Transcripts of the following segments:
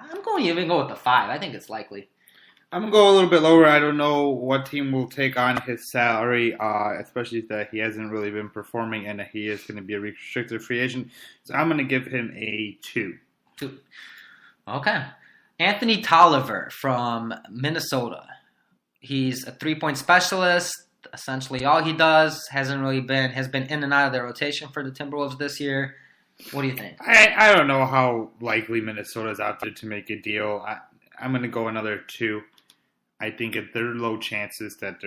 I'm going to even go with the 5. I think it's likely. I'm gonna go a little bit lower. I don't know what team will take on his salary, especially that he hasn't really been performing and that he is going to be a restricted free agent. So I'm gonna give him a 2. 2. Okay. Anthony Tolliver from Minnesota. He's a 3-point specialist. Essentially, all he does has been in and out of the rotation for the Timberwolves this year. What do you think? I don't know how likely Minnesota's out there to make a deal. I'm gonna go another 2. I think there are low chances that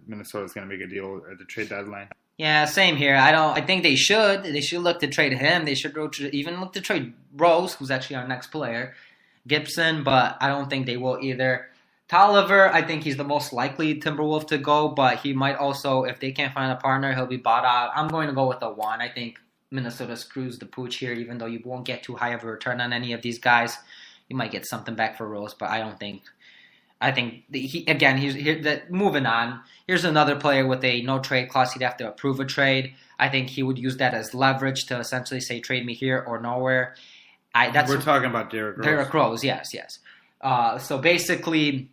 Minnesota's going to make a deal at the trade deadline. Yeah, same here. I think they should. They should look to trade him. They should even look to trade Rose, who's actually our next player, Gibson, but I don't think they will either. Tolliver, I think he's the most likely Timberwolf to go, but he might also, if they can't find a partner, he'll be bought out. I'm going to go with a 1. I think Minnesota screws the pooch here, even though you won't get too high of a return on any of these guys. You might get something back for Rose, but I don't think. I think he's here. Moving on. Here's another player with a no trade clause. He'd have to approve a trade. I think he would use that as leverage to essentially say trade me here or nowhere. We're talking about Derrick Rose. Derrick Rose, yes. So basically,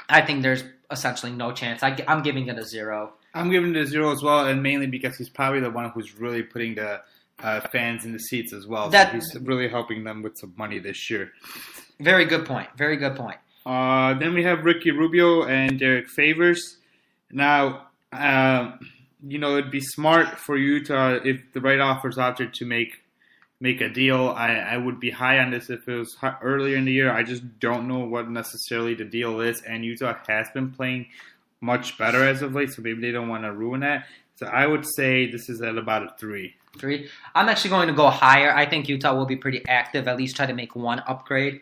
I think there's essentially no chance. I'm giving it a 0. I'm giving it a 0 as well, and mainly because he's probably the one who's really putting the fans in the seats as well. So he's really helping them with some money this year. Very good point. Very good point. Then we have Ricky Rubio and Derek Favors. Now, it'd be smart for Utah, if the right offer's out there, to make a deal. I would be high on this if it was earlier in the year. I just don't know what necessarily the deal is, and Utah has been playing much better as of late, so maybe they don't want to ruin that. So I would say this is at about a 3. 3? I'm actually going to go higher. I think Utah will be pretty active, at least try to make one upgrade.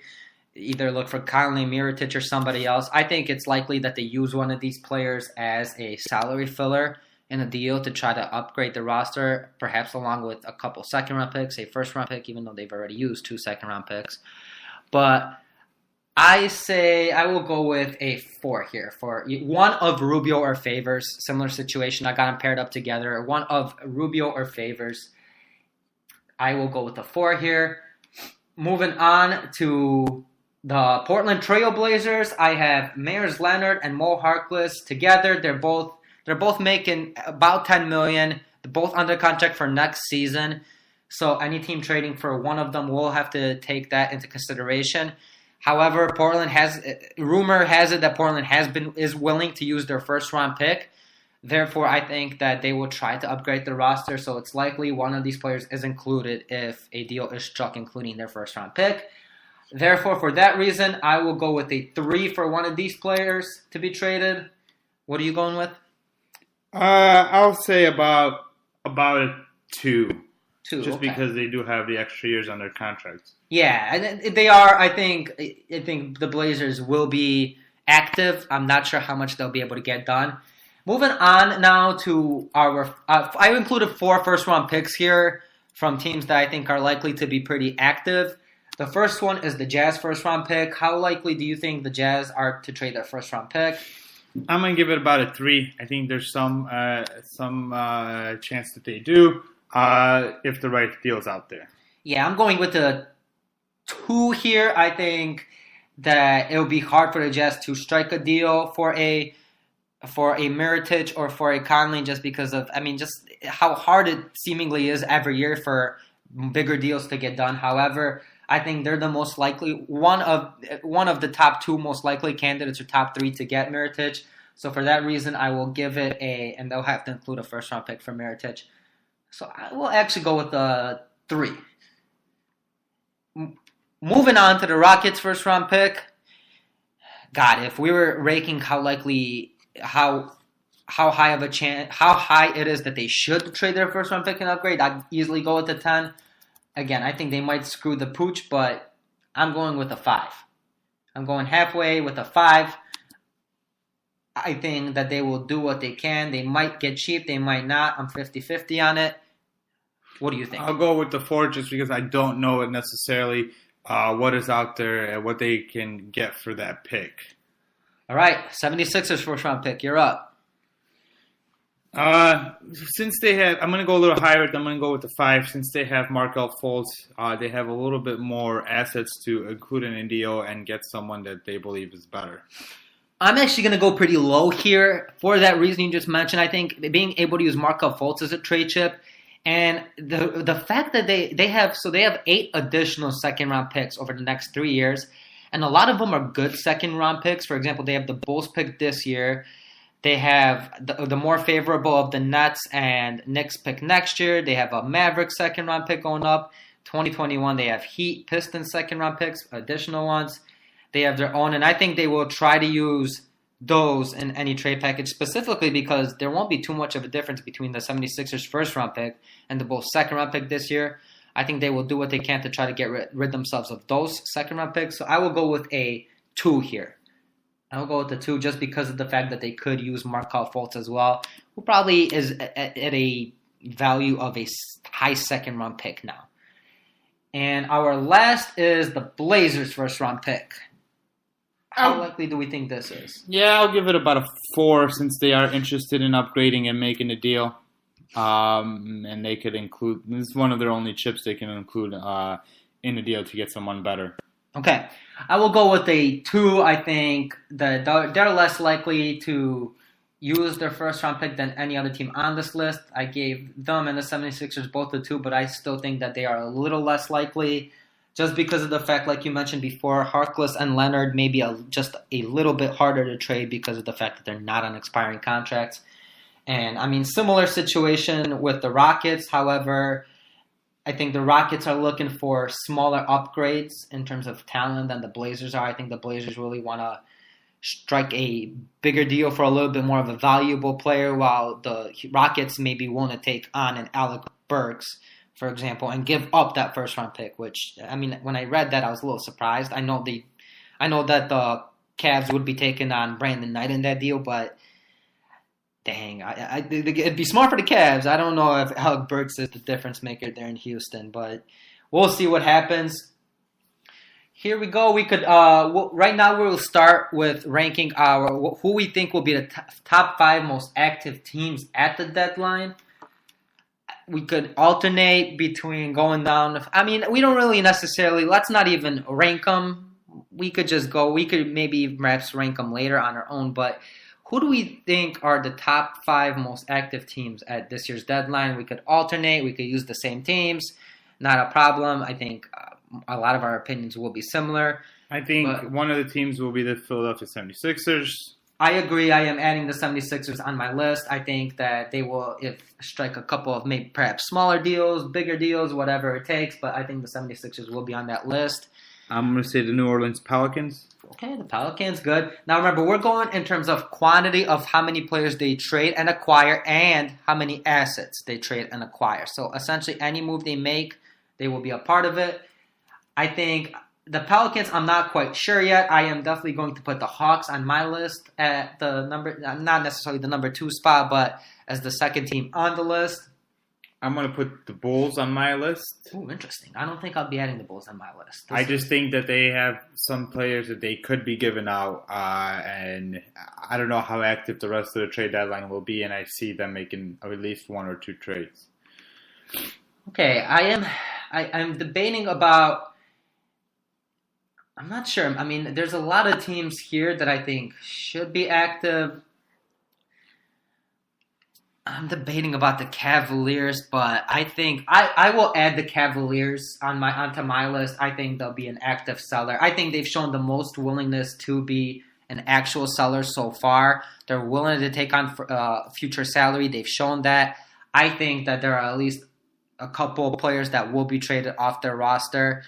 Either look for Conley, Mirotic, or somebody else. I think it's likely that they use one of these players as a salary filler in a deal to try to upgrade the roster, perhaps along with a couple second-round picks, a first-round pick, even though they've already used 2 second-round picks. But I say I will go with a 4 here for one of Rubio or Favors. Similar situation. I got them paired up together. One of Rubio or Favors. I will go with a 4 here. Moving on to the Portland Trail Blazers, I have Meyers Leonard and Mo Harkless together. They're both making about $10 million. They're both under contract for next season. So any team trading for one of them will have to take that into consideration. However, rumor has it that Portland is willing to use their first round pick. Therefore, I think that they will try to upgrade the roster. So it's likely one of these players is included if a deal is struck, including their first round pick. Therefore, for that reason, I will go with a 3 for one of these players to be traded. What are you going with? I'll say about a 2. 2, just okay. Because they do have the extra years on their contracts. Yeah, and they are. I think the Blazers will be active. I'm not sure how much they'll be able to get done. Moving on now to our, I included 4 first-round picks here from teams that I think are likely to be pretty active. The first one is the Jazz first-round pick. How likely do you think the Jazz are to trade their first-round pick? I'm going to give it about a 3. I think there's some chance that they do if the right deal is out there. Yeah, I'm going with a 2 here. I think that it will be hard for the Jazz to strike a deal for a Mirotic or for a Conley just because of, just how hard it seemingly is every year for bigger deals to get done. However, I think they're the most likely, one of the top 2 most likely candidates or top 3 to get Mirotic. So for that reason, I will give it and they'll have to include a first round pick for Mirotic. So I will actually go with a 3. Moving on to the Rockets first round pick. God, if we were raking how high it is that they should trade their first round pick and upgrade, I'd easily go with a 10. Again, I think they might screw the pooch, but I'm going with a 5. I'm going halfway with a 5. I think that they will do what they can. They might get cheap. They might not. I'm 50-50 on it. What do you think? I'll go with the 4 just because I don't know necessarily what is out there and what they can get for that pick. All right, 76ers first round pick. You're up. Since they have, I'm going to go a little higher. I'm going to go with the 5. Since they have Markel Fultz, they have a little bit more assets to include in a deal and get someone that they believe is better. I'm actually going to go pretty low here for that reason you just mentioned. I think being able to use Markel Fultz as a trade chip, and the fact that they have 8 additional second-round picks over the next 3 years, and a lot of them are good second-round picks. For example, they have the Bulls pick this year. They have the more favorable of the Nets and Knicks pick next year. They have a Mavericks second-round pick going up. 2021, they have Heat, Pistons second-round picks, additional ones. They have their own, and I think they will try to use those in any trade package, specifically because there won't be too much of a difference between the 76ers first-round pick and the Bulls second-round pick this year. I think they will do what they can to try to get rid themselves of those second-round picks. So I will go with a 2 here. I'll go with the 2 just because of the fact that they could use Markel Fultz as well, who probably is at a value of a high second-round pick now. And our last is the Blazers first-round pick. How likely do we think this is? Yeah, I'll give it about a 4 since they are interested in upgrading and making a deal. And they could include, this is one of their only chips they can include in a deal to get someone better. Okay. I will go with a 2. I think that they're less likely to use their first-round pick than any other team on this list. I gave them and the 76ers both a 2, but I still think that they are a little less likely just because of the fact, like you mentioned before, Harkless and Leonard may be just a little bit harder to trade because of the fact that they're not on expiring contracts. And, I mean, similar situation with the Rockets. However, I think the Rockets are looking for smaller upgrades in terms of talent than the Blazers are. I think the Blazers really want to strike a bigger deal for a little bit more of a valuable player, while the Rockets maybe want to take on an Alec Burks, for example, and give up that first-round pick, which, I mean, when I read that, I was a little surprised. I know that the Cavs would be taking on Brandon Knight in that deal, but dang, it'd be smart for the Cavs. I don't know if Alec Burks is the difference maker there in Houston, but we'll see what happens. Here we go. We could right now we'll start with ranking who we think will be the top 5 most active teams at the deadline. We could alternate between going down. I mean, we don't really necessarily. Let's not even rank them. We could just go. We could maybe perhaps rank them later on our own. But who do we think are the top 5 most active teams at this year's deadline? We could alternate. We could use the same teams. Not a problem. I think a lot of our opinions will be similar. I think one of the teams will be the Philadelphia 76ers. I agree. I am adding the 76ers on my list. I think that they will strike a couple of maybe perhaps smaller deals, bigger deals, whatever it takes. But I think the 76ers will be on that list. I'm going to say the New Orleans Pelicans. Okay, the Pelicans, good. Now remember, we're going in terms of quantity of how many players they trade and acquire and how many assets they trade and acquire. So essentially any move they make, they will be a part of it. I think the Pelicans, I'm not quite sure yet. I am definitely going to put the Hawks on my list at the not necessarily the number 2 spot, but as the second team on the list. I'm going to put the Bulls on my list. Ooh, interesting. I don't think I'll be adding the Bulls on my list. I just think that they have some players that they could be giving out, and I don't know how active the rest of the trade deadline will be, and I see them making at least 1 or 2 trades. Okay, I'm debating about. I'm not sure. I mean, there's a lot of teams here that I think should be active. I'm debating about the Cavaliers, but I think I will add the Cavaliers onto my list. I think they'll be an active seller. I think they've shown the most willingness to be an actual seller so far. They're willing to take on future salary. They've shown that. I think that there are at least a couple of players that will be traded off their roster,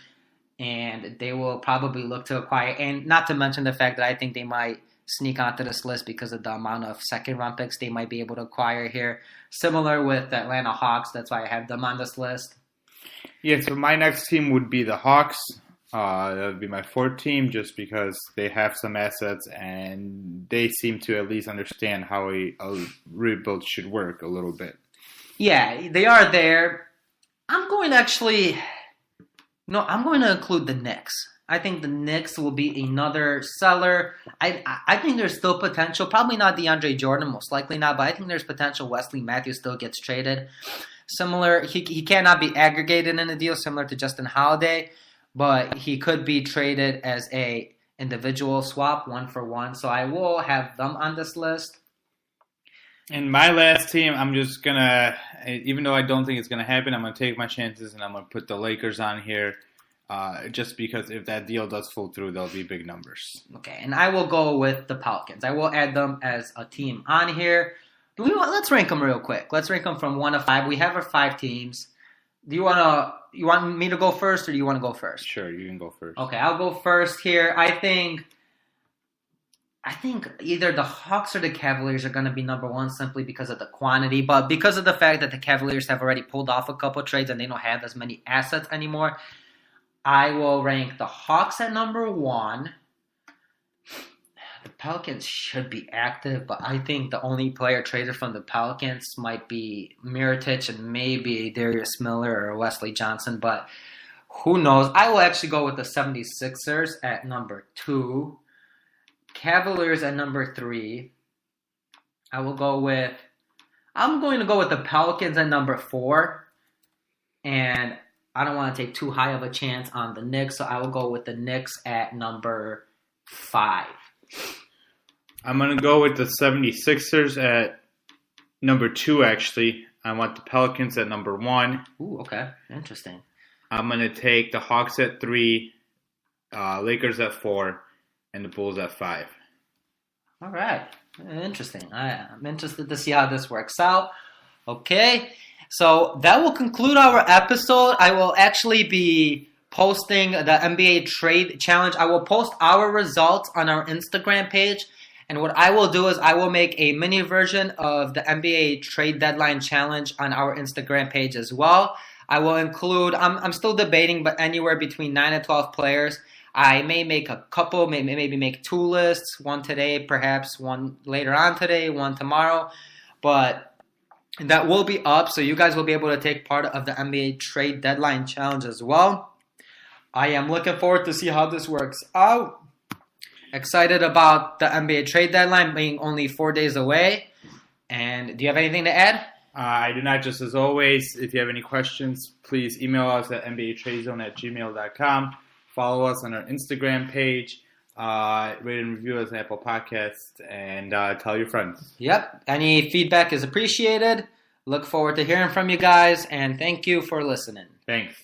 and they will probably look to acquire. And not to mention the fact that I think they might sneak onto this list because of the amount of second-round picks they might be able to acquire here. Similar with the Atlanta Hawks. That's why I have them on this list. Yeah, so my next team would be the Hawks. That would be my 4th team just because they have some assets and they seem to at least understand how a rebuild should work a little bit. Yeah, they are there. I'm going to include the Knicks. I think the Knicks will be another seller. I think there's still potential. Probably not DeAndre Jordan, most likely not, but I think there's potential Wesley Matthews still gets traded. Similar, he cannot be aggregated in a deal similar to Justin Holiday, but he could be traded as a individual swap, 1-for-1. So I will have them on this list. And my last team, I'm just going to, even though I don't think it's going to happen, I'm going to take my chances and I'm going to put the Lakers on here. Just because if that deal does fall through, there'll be big numbers. Okay, and I will go with the Pelicans. I will add them as a team on here. Let's rank them real quick. Let's rank them from 1 to 5. We have our 5 teams. You want me to go first, or do you want to go first? Sure, you can go first. Okay, I'll go first here. I think either the Hawks or the Cavaliers are going to be number 1 simply because of the quantity, but because of the fact that the Cavaliers have already pulled off a couple trades and they don't have as many assets anymore, I will rank the Hawks at number 1. The Pelicans should be active, but I think the only player traded from the Pelicans might be Mirotic and maybe Darius Miller or Wesley Johnson, but who knows? I will actually go with the 76ers at number 2. Cavaliers at number 3. I'm going to go with the Pelicans at number 4. And I don't want to take too high of a chance on the Knicks, so I will go with the Knicks at number 5. I'm going to go with the 76ers at number 2, actually. I want the Pelicans at number 1. Ooh, okay. Interesting. I'm going to take the Hawks at 3, Lakers at 4, and the Bulls at 5. All right. Interesting. I'm interested to see how this works out. Okay. So that will conclude our episode. I will actually be posting the NBA Trade Challenge. I will post our results on our Instagram page. And what I will do is I will make a mini version of the NBA Trade Deadline Challenge on our Instagram page as well. I will include, I'm still debating, but anywhere between 9 and 12 players. I may make a couple, maybe make 2 lists, 1 today, perhaps 1 later on today, 1 tomorrow. But that will be up, so you guys will be able to take part of the NBA Trade Deadline Challenge as well. I am looking forward to see how this works out. Excited about the NBA Trade Deadline being only 4 days away. And do you have anything to add? I do not. Just as always, if you have any questions, please email us at nbatradezone@gmail.com. Follow us on our Instagram page. Rate and review us on Apple Podcasts. And tell your friends. Yep. Any feedback is appreciated. Look forward to hearing from you guys. And thank you for listening. Thanks.